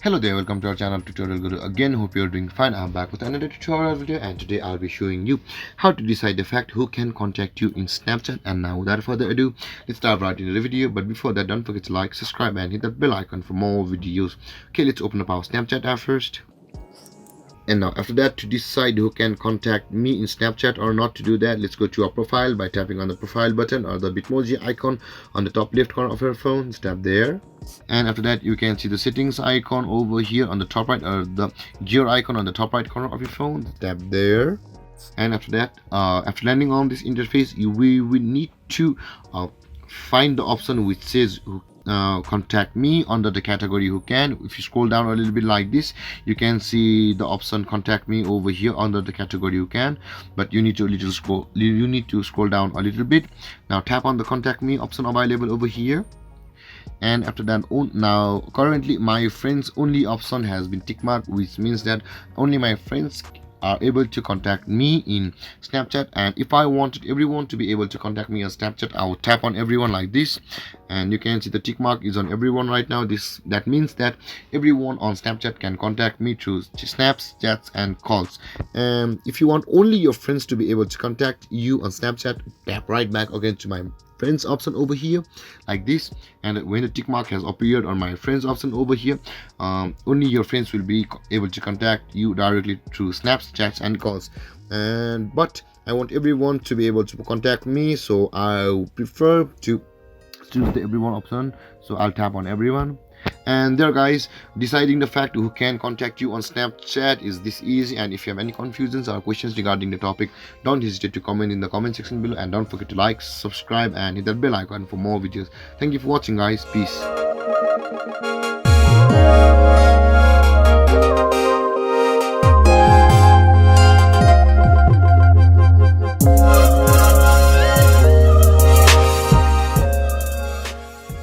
Hello there, welcome to our channel Tutorial Guru again. Hope you're doing fine. I'm back with another tutorial video, and today I'll be showing you how to decide the fact who can contact you in Snapchat. And now without further ado, let's dive right into the video. But before that, don't forget to like, subscribe and hit that bell icon for more videos. Okay, let's open up our Snapchat app first. And now after that, to decide who can contact me in Snapchat or not, to do that, let's go to our profile by tapping on the profile button or the Bitmoji icon on the top left corner of your phone. Just tap there. And after that, you can see the settings icon over here on the top right, or the gear icon on the top right corner of your phone. Just tap there. And after that, after landing on this interface, we will need to find the option which says contact me under the category who can. If you scroll down a little bit like this, you can see the option contact me over here under the category who can, but you need to scroll down a little bit. Now tap on the contact me option available over here. And after that, now currently my friends only option has been tick marked, which means that only my friends are able to contact me in Snapchat. And if I wanted everyone to be able to contact me on Snapchat, I would tap on everyone like this, and you can see the tick mark is on everyone right now. That means that everyone on Snapchat can contact me through snaps, chats and calls. And if you want only your friends to be able to contact you on Snapchat, tap right back again to my friends option over here like this, and when the tick mark has appeared on my friends option over here, only your friends will be able to contact you directly through snaps, chats and calls. But I want everyone to be able to contact me, so I prefer to choose the everyone option, so I'll tap on everyone. And there guys, deciding the fact who can contact you on Snapchat is this easy. And if you have any confusions or questions regarding the topic, don't hesitate to comment in the comment section below, and don't forget to like, subscribe and hit that bell icon for more videos. Thank you for watching guys. Peace.